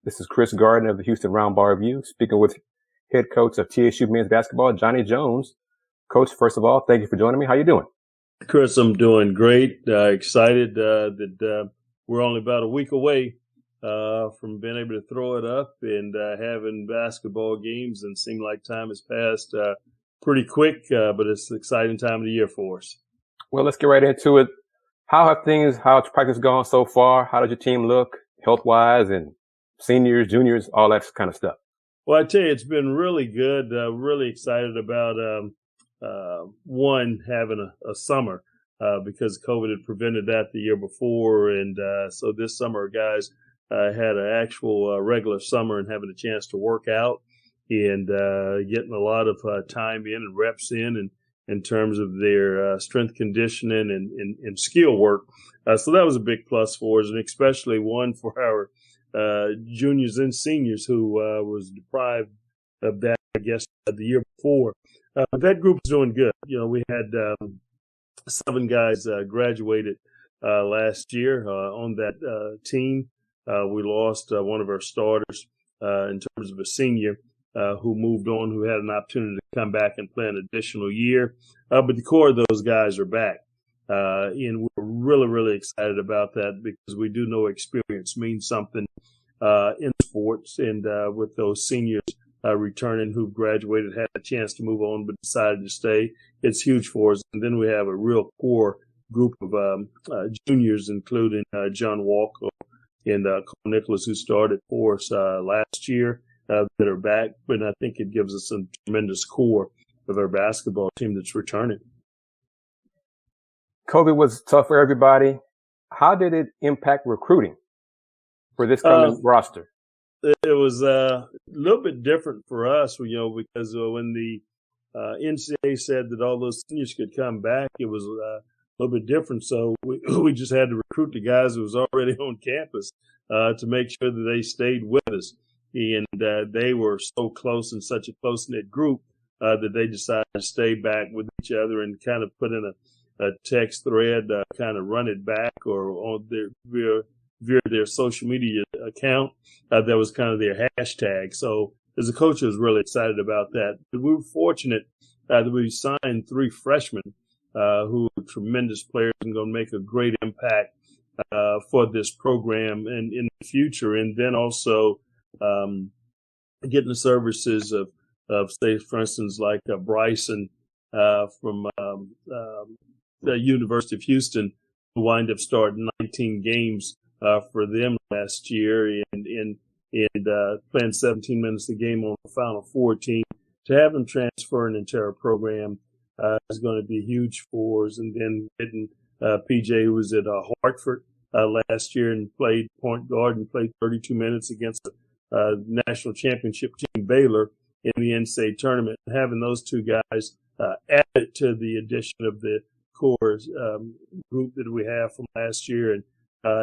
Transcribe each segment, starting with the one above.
This is Chris Gardner of the Houston Round Bar Review, speaking with head coach of TSU men's basketball, Johnny Jones. Coach, first of all, thank you for joining me. How you doing? Chris, I'm doing great. Excited that we're only about a week away from being able to throw it up and having basketball games, and seem like time has passed pretty quick, but it's an exciting time of the year for us. Well, let's get right into it. How's practice gone so far? How does your team look health-wise, and seniors, juniors, all that kind of stuff? Well, I tell you, it's been really good. Really excited about having a summer because COVID had prevented that the year before, and so this summer, guys had an actual regular summer and having a chance to work out and getting a lot of time in and reps in terms of their strength conditioning and skill work. So that was a big plus for us, and especially one for our juniors and seniors who was deprived of that, I guess, the year before. That group is doing good. You know, we had 7 guys graduated last year on that team. We lost one of our starters in terms of a senior who moved on, who had an opportunity to come back and play an additional year. But the core of those guys are back. And we're really, really excited about that because we do know experience means something in sports. And with those seniors returning who graduated, had a chance to move on but decided to stay, it's huge for us. And then we have a real core group of juniors, including John Walker and Cole Nicholas, who started for us last year, that are back. But I think it gives us a tremendous core of our basketball team that's returning. COVID was tough for everybody. How did it impact recruiting for this coming roster? It was a little bit different for us, because when the NCAA said that all those seniors could come back, it was a little bit different. So we just had to recruit the guys who was already on campus to make sure that they stayed with us. And they were so close and such a close-knit group that they decided to stay back with each other and kind of put in a text thread, kind of run it back or on via their social media account. That was kind of their hashtag. So as a coach, I was really excited about that. But we were fortunate that we signed 3 freshmen who are tremendous players and going to make a great impact for this program and in the future. And then also getting the services of say, for instance, like Bryson from the University of Houston, who wind up starting 19 games for them last year and playing 17 minutes a game on the Final Four team. To have them transferring into our program is going to be huge for us. And then getting PJ, who was at Hartford last year and played point guard and played 32 minutes against the national championship team Baylor in the NCAA tournament. Having those 2 guys added to the addition of the core group that we have from last year, and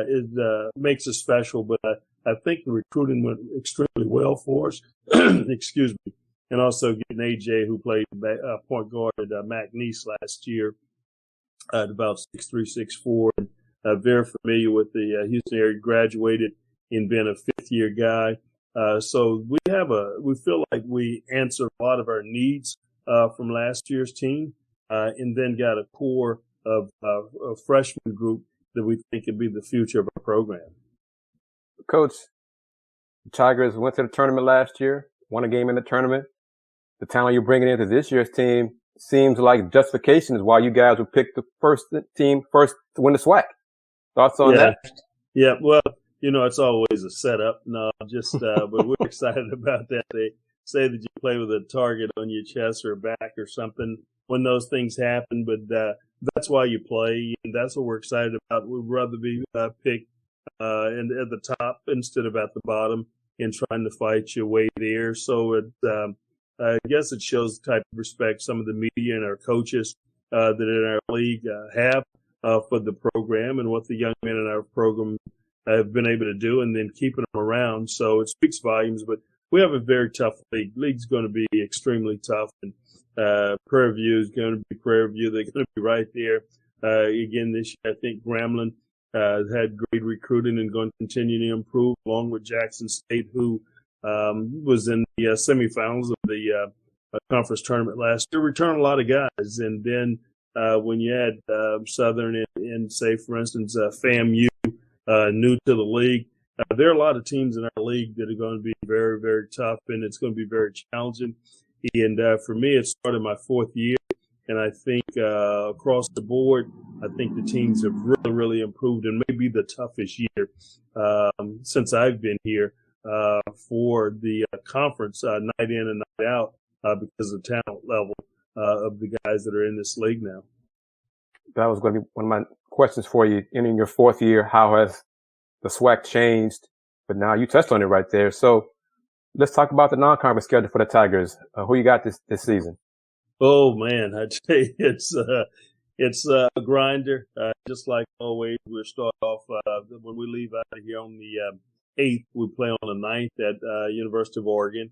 it makes us special. But I think the recruiting went extremely well for us. Excuse me. And also getting AJ, who played point guard at McNeese last year, at about 6'3", 6'4", and very familiar with the Houston area, graduated and been a 5th-year guy. So we feel like we answered a lot of our needs from last year's team, and then got a core of a freshman group that we think could be the future of our program. Coach, the Tigers went to the tournament last year, won a game in the tournament. The talent you're bringing into this year's team seems like justification is why you guys would pick the first to win the SWAC. Thoughts on that? Yeah, well, it's always a setup. No, but we're excited about that. They say that you play with a target on your chest or back or something when those things happen, but that's why you play, and that's what we're excited about. We'd rather be picked at the top instead of at the bottom and trying to fight your way there. So I guess it shows the type of respect some of the media and our coaches that in our league have for the program and what the young men in our program have been able to do, and then keeping them around. So it speaks volumes, but we have a very tough league. League's going to be extremely tough, and Prairie View is going to be Prairie View. They're going to be right there again this year. I think Grambling had great recruiting and going to continue to improve, along with Jackson State, who was in the semifinals of the conference tournament last year. Returned a lot of guys, and then when you add Southern and say, for instance, FAMU, new to the league, there are a lot of teams in our league that are going to be very, very tough, and it's going to be very challenging. And for me, it started my fourth year, and I think across the board, I think the teams have really, really improved, and maybe the toughest year since I've been here for the conference, night in and night out, because of the talent level of the guys that are in this league now. That was going to be one of my questions for you. In your fourth year, how has the SWAC changed? But now you touched on it right there. So let's talk about the non-conference schedule for the Tigers. Who you got this season? Oh man, I'd say it's a grinder. Just like always, we'll start off when we leave out of here on the 8th. We play on the 9th at University of Oregon,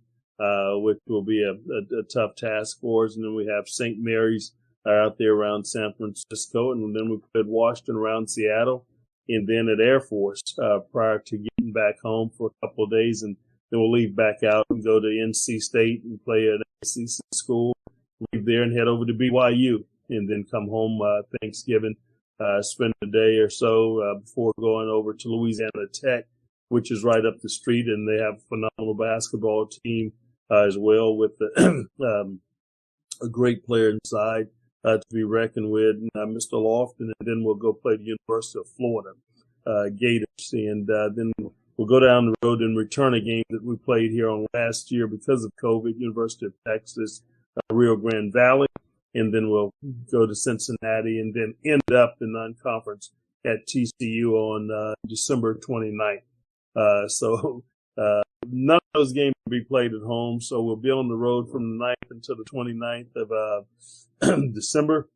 which will be a tough task for us. And then we have St. Mary's out there around San Francisco, and then we played Washington around Seattle, and then at Air Force prior to getting back home for a couple of days, and then we'll leave back out and go to NC State and play at ACC school, leave there and head over to BYU, and then come home Thanksgiving, spend a day or so before going over to Louisiana Tech, which is right up the street, and they have a phenomenal basketball team as well with a great player inside to be reckoned with, Mr. Lofton, and then we'll go play the University of Florida Gators, and then we'll go down the road and return a game that we played here on last year because of COVID, University of Texas, Rio Grande Valley, and then we'll go to Cincinnati and then end up the non-conference at TSU on December 29th. So none of those games will be played at home, so we'll be on the road from the 9th until the 29th of December,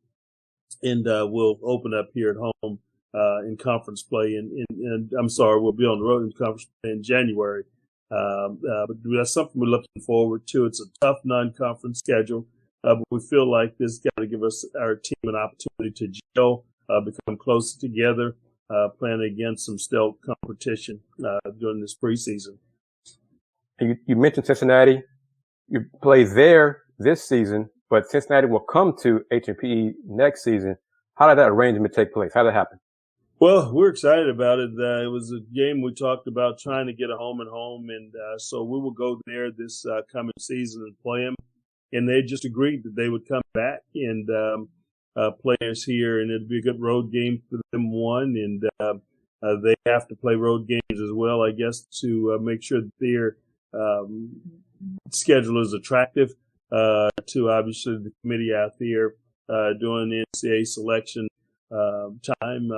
and we'll open up here at home in conference play, and I'm sorry, we'll be on the road in conference play in January. But that's something we're looking forward to. It's a tough non-conference schedule, but we feel like this got to give us our team an opportunity to gel, become closer together, playing against some stealth competition during this preseason. You mentioned Cincinnati. You play there this season, but Cincinnati will come to H&PE next season. How did that arrangement take place? How did that happen? Well, we're excited about it. It was a game we talked about trying to get a home and home, and so we will go there this coming season and play them. And they just agreed that they would come back and play us here, and it'd be a good road game for them, one, and they have to play road games as well, I guess, to make sure that their schedule is attractive to obviously the committee out there doing the NCAA selection time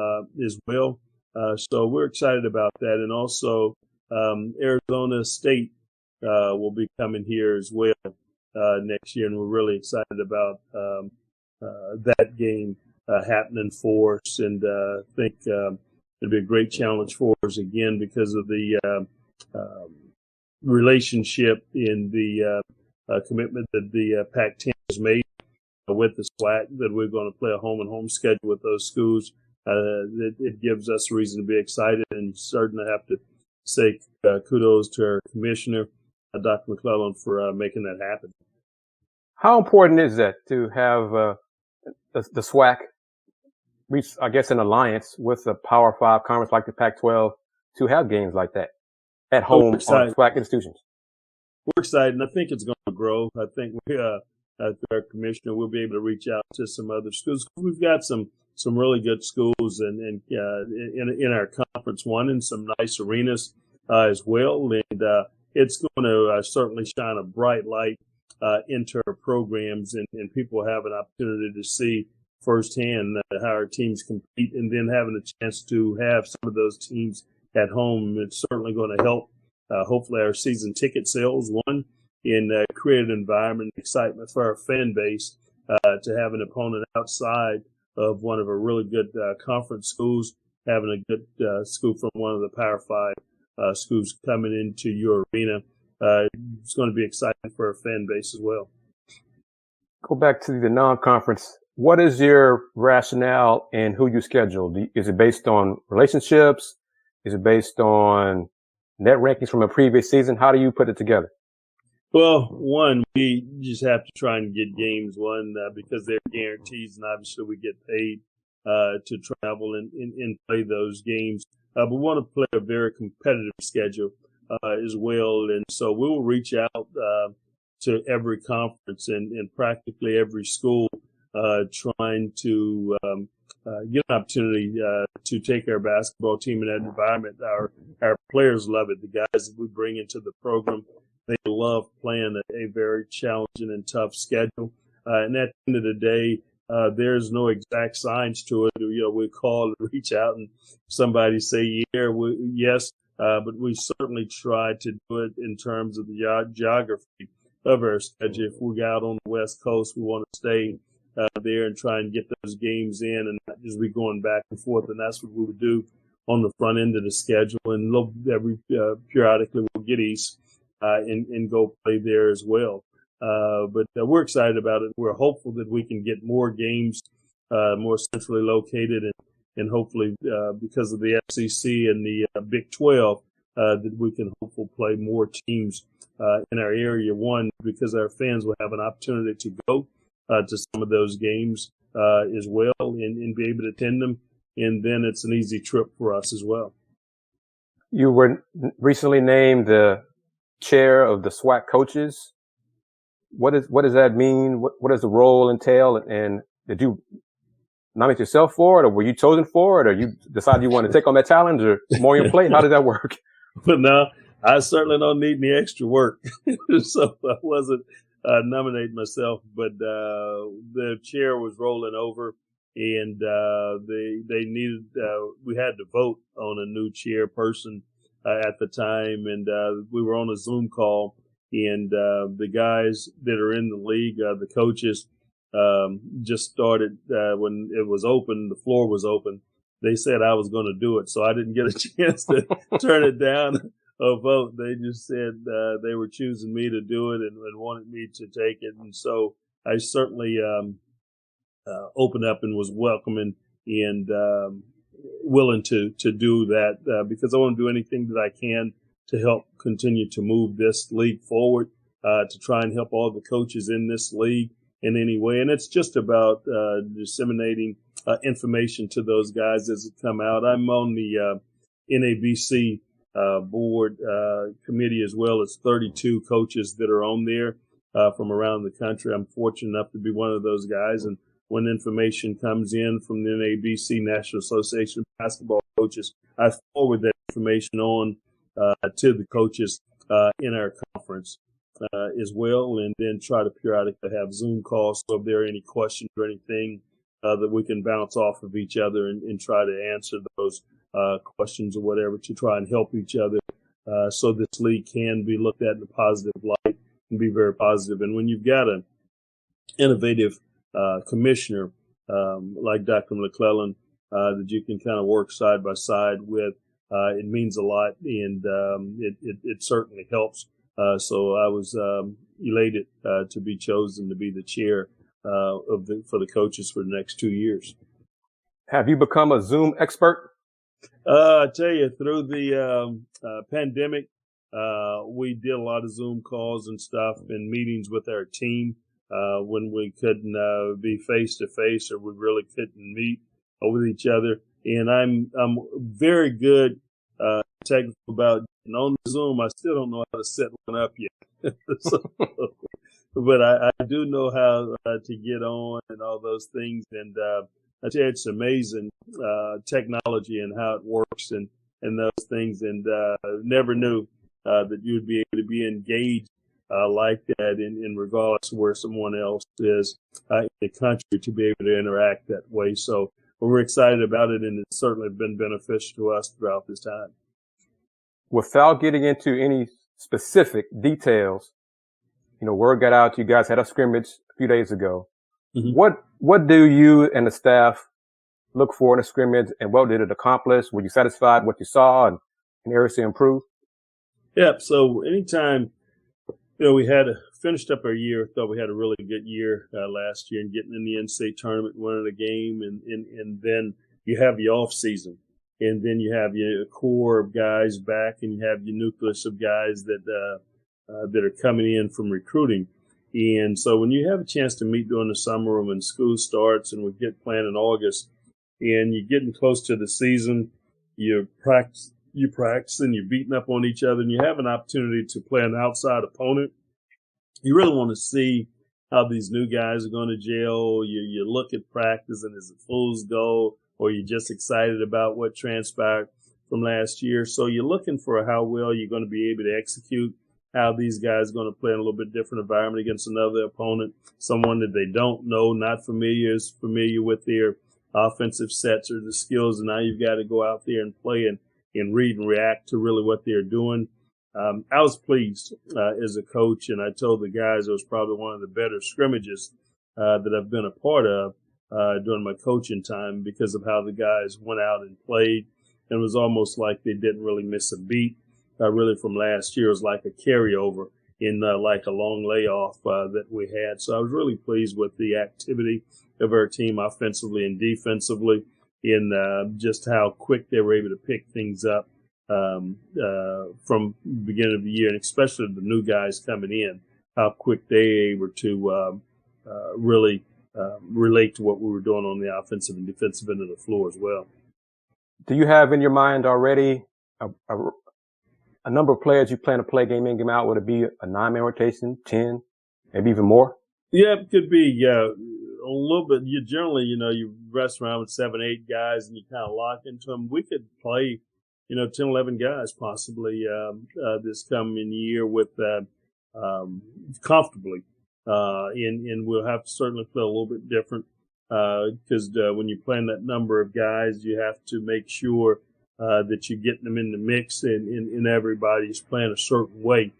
as well. So we're excited about that. And also Arizona State will be coming here as well next year, and we're really excited about that game happening for us, and think it'll be a great challenge for us again because of the relationship in the commitment that the Pac-10 has made with the SWAC, that we're going to play a home and home schedule with those schools. It gives us a reason to be excited, and certainly have to say kudos to our commissioner, Dr. McClelland, for making that happen. How important is that to have the SWAC reach, I guess, an alliance with a Power 5 conference like the Pac-12 to have games like that at home on SWAC institutions? We're excited, and I think it's going to grow. I think we, our commissioner, will be able to reach out to some other schools. We've got some really good schools and in our conference one, and some nice arenas as well. And it's going to certainly shine a bright light into our programs, and people have an opportunity to see firsthand how our teams compete, and then having a chance to have some of those teams at home. It's certainly going to help, hopefully, our season ticket sales, one, and create an environment and excitement for our fan base to have an opponent outside of one of our really good conference schools, having a good school from one of the Power 5 schools coming into your arena. It's going to be exciting for our fan base as well. Go back to the non-conference What is your rationale in who you schedule? Is it based on relationships? Is it based on net rankings from a previous season? How do you put it together? Well, one, we just have to try and get games, because they're guarantees, and obviously we get paid to travel and play those games. But we want to play a very competitive schedule as well. And so we will reach out to every conference and practically every school trying to get an opportunity to take our basketball team in that environment. Our players love it. The guys that we bring into the program, they love playing a very challenging and tough schedule. And at the end of the day, there's no exact science to it. We call and reach out and somebody say, yes, but we certainly try to do it in terms of the geography of our schedule. If we got out on the West Coast, we want to stay there and try and get those games in and not just be going back and forth. And that's what we would do on the front end of the schedule. And periodically we'll get east and go play there as well. But we're excited about it. We're hopeful that we can get more games more centrally located and hopefully because of the SEC and the Big 12 that we can hopefully play more teams in our area. One, because our fans will have an opportunity to go to some of those games as well and be able to attend them. And then it's an easy trip for us as well. You were recently named the chair of the SWAC Coaches. What does that mean? What does the role entail? And did you nominate yourself for it, or were you chosen for it, or you decided you wanted to take on that challenge, or more on your plate? How did that work? But no, I certainly don't need any extra work. So I wasn't nominating myself, but the chair was rolling over and they needed, we had to vote on a new chairperson at the time. And we were on a Zoom call, and the guys that are in the league, the coaches, just started when it was open, the floor was open. They said I was going to do it, so I didn't get a chance to turn it down or vote. They just said they were choosing me to do it and wanted me to take it. And so I certainly opened up and was welcoming and willing to do that because I want to do anything that I can to help continue to move this league forward, to try and help all the coaches in this league in any way. And it's just about disseminating information to those guys as it come out. I'm on the NABC board committee as well. It's 32 coaches that are on there from around the country. I'm fortunate enough to be one of those guys. And when information comes in from the NABC, National Association of Basketball Coaches, I forward that information on to the coaches in our conference as well, and then try to periodically have Zoom calls. So if there are any questions or anything that we can bounce off of each other and try to answer those questions or whatever to try and help each other so this league can be looked at in a positive light and be very positive. And when you've got an innovative commissioner like Dr. McClelland that you can kind of work side by side with, it means a lot, and it certainly helps. So I was elated to be chosen to be the chair for the coaches for the next 2 years. Have you become a Zoom expert? I tell you, through the pandemic, we did a lot of Zoom calls and stuff and meetings with our team when we couldn't be face to face or we really couldn't meet with each other. And I'm very good technical about getting on Zoom. I still don't know how to set one up yet. But I do know how to get on and all those things. And I tell you, it's amazing technology and how it works and those things. And never knew that you'd be able to be engaged like that in regardless of where someone else is in the country, to be able to interact that way. So we're excited about it, and it's certainly been beneficial to us throughout this time. Without getting into any specific details, word got out, you guys had a scrimmage a few days ago. Mm-hmm. What do you and the staff look for in a scrimmage, and what did it accomplish? Were you satisfied with what you saw and areas to improve? Yep. So anytime We had finished up our year. Thought we had a really good year last year, and getting in the NCAA tournament, winning a game, and then you have the off season, and then you have your core of guys back, and you have your nucleus of guys that are coming in from recruiting. And so when you have a chance to meet during the summer when school starts, and we get playing in August, and you're getting close to the season, you practice and you're beating up on each other, and you have an opportunity to play an outside opponent. You really want to see how these new guys are going to gel. You look at practice, and is it fool's gold, or you're just excited about what transpired from last year? So you're looking for how well you're going to be able to execute, how these guys are going to play in a little bit different environment against another opponent, someone that they don't know, not familiar, is familiar with their offensive sets or the skills, and now you've got to go out there and play and read and react to really what they're doing. I was pleased as a coach, and I told the guys it was probably one of the better scrimmages that I've been a part of during my coaching time, because of how the guys went out and played. And it was almost like they didn't really miss a beat really from last year. It was like a carryover in like a long layoff that we had. So I was really pleased with the activity of our team offensively and defensively, in just how quick they were able to pick things up from the beginning of the year, and especially the new guys coming in, how quick they were to really relate to what we were doing on the offensive and defensive end of the floor as well. Do you have in your mind already a number of players you plan to play game in, game out? Would it be a 9-man rotation, 10, maybe even more? Yeah, it could be a little bit. You generally, you rest around with 7, 8 guys, and you kind of lock into them. We could play, 10, 11 guys possibly this coming year with comfortably. And we'll have to certainly play a little bit different because when you're playing that number of guys, you have to make sure that you're getting them in the mix, and everybody's playing a certain way.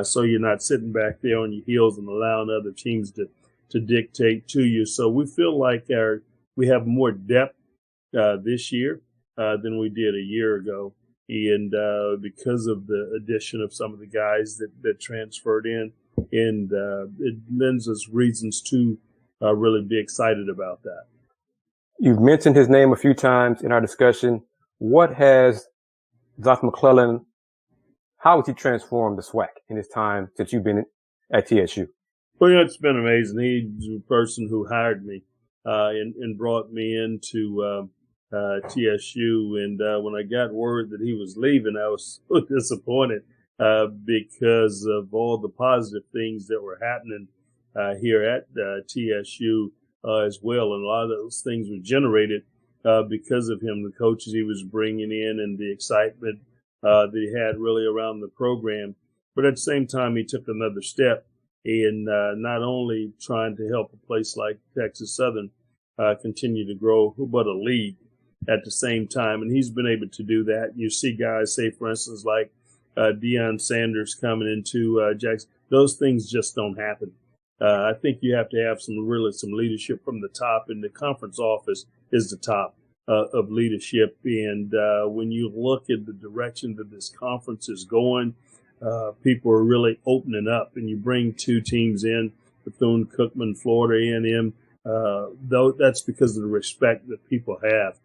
So you're not sitting back there on your heels and allowing other teams to dictate to you. So we feel like we have more depth this year than we did a year ago. And because of the addition of some of the guys that transferred in, and it lends us reasons to really be excited about that. You've mentioned his name a few times in our discussion. What has Dr. McClelland, how has he transformed the SWAC in his time since you've been at TSU? Well, it's been amazing. He's the person who hired me and brought me into TSU. And when I got word that he was leaving, I was so disappointed because of all the positive things that were happening here at TSU as well. And a lot of those things were generated because of him, the coaches he was bringing in, and the excitement that he had really around the program. But at the same time, he took another step in not only trying to help a place like Texas Southern continue to grow, but a league at the same time. And he's been able to do that. You see guys, say, for instance, like Deion Sanders coming into Jackson. Those things just don't happen. I think you have to have some leadership from the top, and the conference office is the top of leadership. And when you look at the direction that this conference is going, people are really opening up, and you bring 2 teams in, Bethune-Cookman, Florida A&M. Though that's because of the respect that people have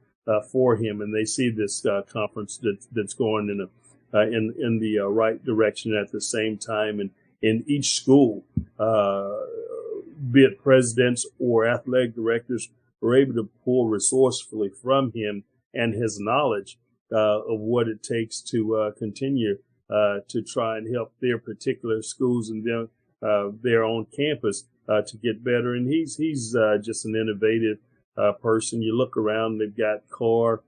for him, and they see this conference that's going in the right direction at the same time. And in each school, be it presidents or athletic directors, are able to pull resourcefully from him and his knowledge of what it takes to continue to try and help their particular schools and their own campus to get better. And he's just an innovative person. You look around, they've got car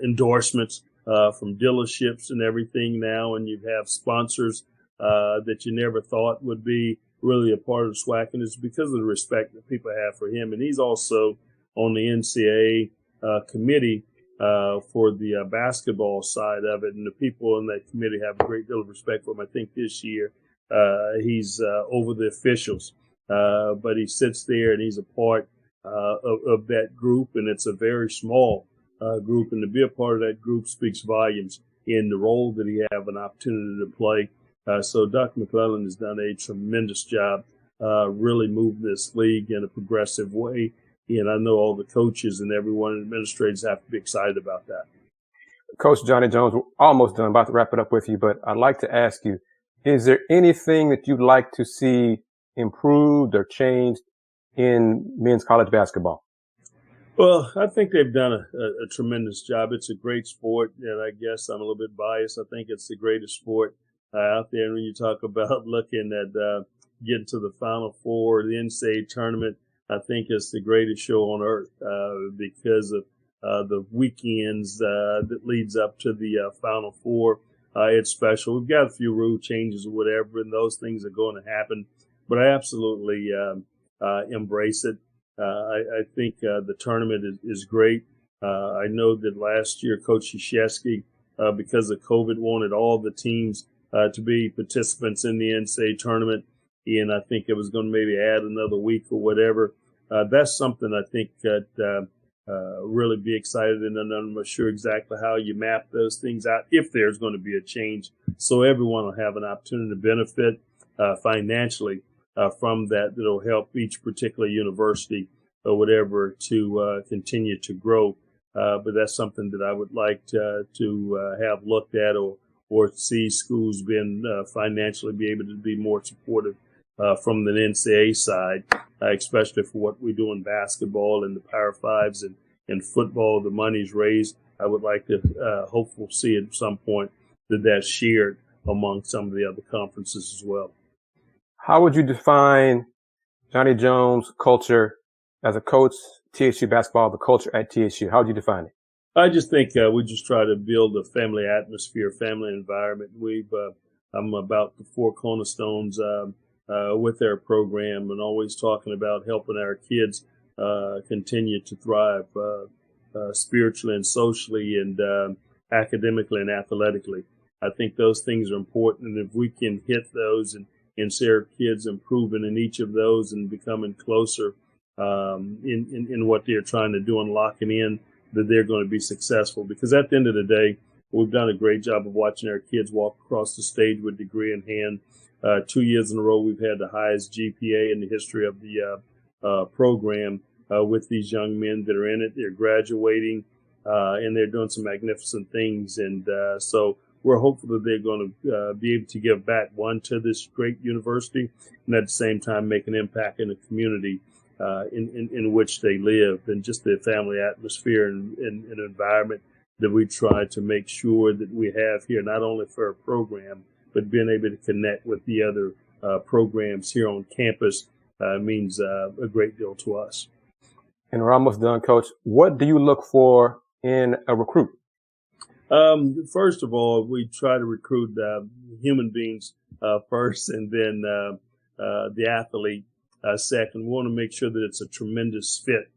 endorsements from dealerships and everything now, and you have sponsors that you never thought would be really a part of SWAC, and it's because of the respect that people have for him. And he's also on the NCAA committee for the basketball side of it, and the people in that committee have a great deal of respect for him. I think this year he's over the officials, but he sits there and he's a part of that group, and it's a very small group, and to be a part of that group speaks volumes. in the role that he have an opportunity to play. So Dr. McClelland has done a tremendous job really moving this league in a progressive way. And I know all the coaches and everyone, administrators have to be excited about that. Coach Johnny Jones, we're almost done, about to wrap it up with you, but I'd like to ask you, is there anything that you'd like to see improved or changed in men's college basketball? Well, I think they've done a tremendous job. It's a great sport, and I guess I'm a little bit biased. I think it's the greatest sport out there. And when you talk about looking at getting to the Final Four, the NCAA tournament, I think it's the greatest show on earth because of the weekends that leads up to the Final Four. It's special. We've got a few rule changes or whatever, and those things are going to happen. But I absolutely embrace it. I think the tournament is great. I know that last year Coach Krzyzewski, because of COVID, wanted all the teams to be participants in the NCAA tournament. And I think it was going to maybe add another week or whatever. That's something I think that really be excited, and I'm not sure exactly how you map those things out if there's going to be a change. So everyone will have an opportunity to benefit financially from that. That'll help each particular university or whatever to continue to grow. But that's something that I would like to have looked at or see schools being financially be able to be more supportive from the NCAA side, especially for what we do in basketball and the Power Fives and football. The money's raised. I would like to hopefully see at some point that that's shared among some of the other conferences as well. How would you define Johnny Jones' culture as a coach, TSU basketball, the culture at TSU? How would you define it? I just think we just try to build a family atmosphere, family environment. I'm about the four cornerstones with our program, and always talking about helping our kids continue to thrive spiritually and socially and academically and athletically. I think those things are important, and if we can hit those and see our kids improving in each of those and becoming closer in what they're trying to do and locking in, that they're going to be successful. Because at the end of the day, we've done a great job of watching our kids walk across the stage with a degree in hand. 2 years in a row, we've had the highest GPA in the history of the program with these young men that are in it. They're graduating, and they're doing some magnificent things. And so we're hopeful that they're going to be able to give back, one, to this great university, and at the same time make an impact in the community in which they live, and just the family atmosphere and environment that we try to make sure that we have here, not only for our program, but being able to connect with the other programs here on campus means a great deal to us. And we're almost done, Coach. What do you look for in a recruit? First of all, we try to recruit human beings first, and then the athlete second. We want to make sure that it's a tremendous fit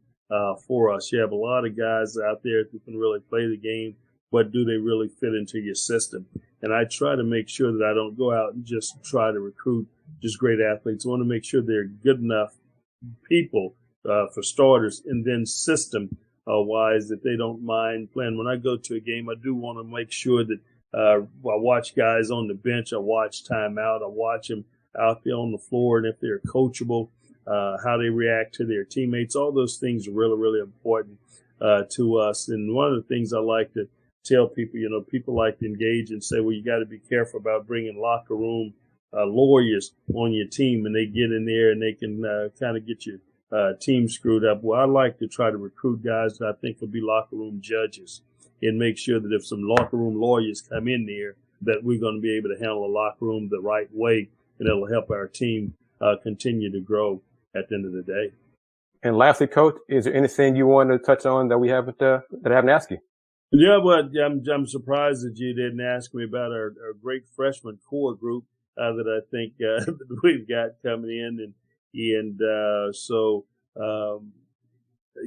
for us. You have a lot of guys out there who can really play the game, but do they really fit into your system? And I try to make sure that I don't go out and just try to recruit just great athletes. I want to make sure they're good enough people for starters, and then system wise that they don't mind playing. When I go to a game, I do want to make sure that I watch guys on the bench. I watch timeout. I watch them out there on the floor, and if they're coachable, how they react to their teammates. All those things are really, really important to us. And one of the things I like to tell people, people like to engage and say, well, you got to be careful about bringing locker room lawyers on your team, and they get in there and they can kind of get your team screwed up. Well, I like to try to recruit guys that I think will be locker room judges, and make sure that if some locker room lawyers come in there, that we're going to be able to handle a locker room the right way, and it'll help our team continue to grow at the end of the day. And lastly, Coach, is there anything you want to touch on that we haven't that I haven't asked you? Yeah, well, I'm surprised that you didn't ask me about our great freshman core group that I think that we've got coming in, and so I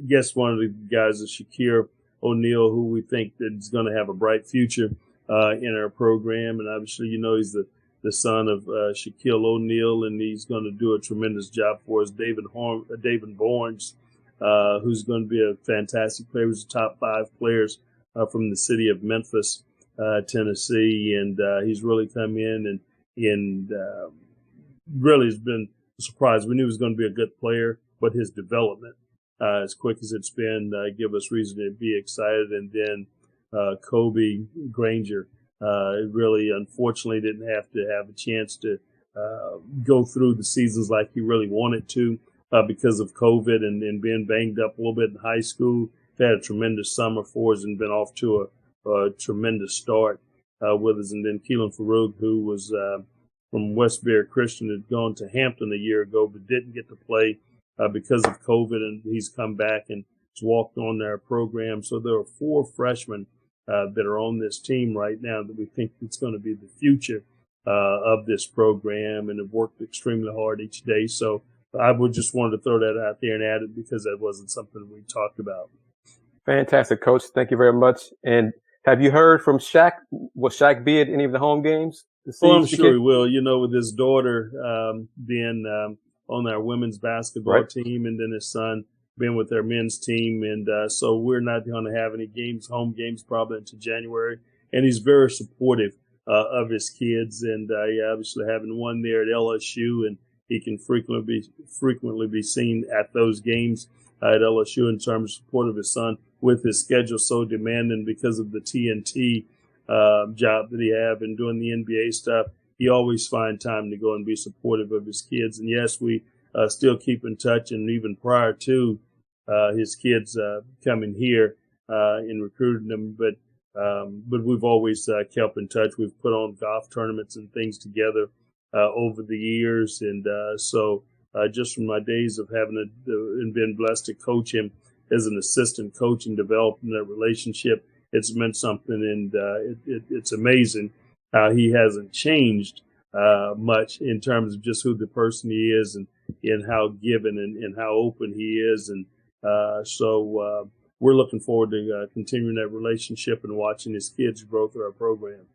guess one of the guys is Shaquille O'Neal, who we think that is going to have a bright future in our program, and obviously he's the son of Shaquille O'Neal, and he's going to do a tremendous job for us. David Barnes, who's going to be a fantastic player. He's the top 5 players from the city of Memphis. Tennessee, and he's really come in and really has been a surprise. We knew he was going to be a good player, but his development, as quick as it's been, give us reason to be excited. And then Kobe Granger really, unfortunately, didn't have a chance to go through the seasons like he really wanted to because of COVID and being banged up a little bit in high school. He had a tremendous summer for us and been off to a tremendous start with us. And then Keelan Farouk, who was from Westbury Christian, had gone to Hampton a year ago but didn't get to play because of COVID, and he's come back and has walked on their program. So there are 4 freshmen that are on this team right now that we think it's going to be the future of this program, and have worked extremely hard each day. So I would just wanted to throw that out there and add it because that wasn't something we talked about. Fantastic, Coach. Thank you very much. And have you heard from Shaq? Will Shaq be at any of the home games? Well, I'm sure he will. You know, with his daughter being on our women's basketball team, and then his son being with their men's team. And so we're not going to have any home games, probably until January. And he's very supportive of his kids. And obviously having one there at LSU, and he can frequently be seen at those games at LSU in terms of support of his son, with his schedule so demanding because of the TNT job that he have and doing the NBA stuff. He always find time to go and be supportive of his kids. And yes, we still keep in touch, and even prior to his kids coming here and recruiting them, but we've always kept in touch. We've put on golf tournaments and things together over the years, and so just from my days of having and been blessed to coach him as an assistant coach and developing that relationship, it's meant something. And it's amazing how he hasn't changed much in terms of just who the person he is, and how given and how open he is. And so we're looking forward to continuing that relationship and watching his kids grow through our program.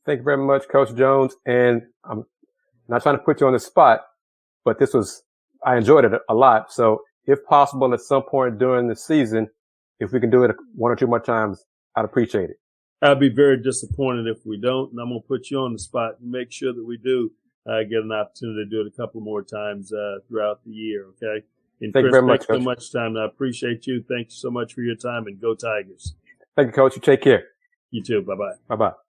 Thank you very much, Coach Jones. And I'm not trying to put you on the spot, but I enjoyed it a lot. So if possible, at some point during the season, if we can do it 1 or 2 more times, I'd appreciate it. I'd be very disappointed if we don't, and I'm going to put you on the spot and make sure that we do get an opportunity to do it a couple more times throughout the year, okay? And Thank Chris, you very much, thanks Coach. so much time. I appreciate you. Thank you so much for your time, and go Tigers. Thank you, Coach. You take care. You too. Bye-bye. Bye-bye.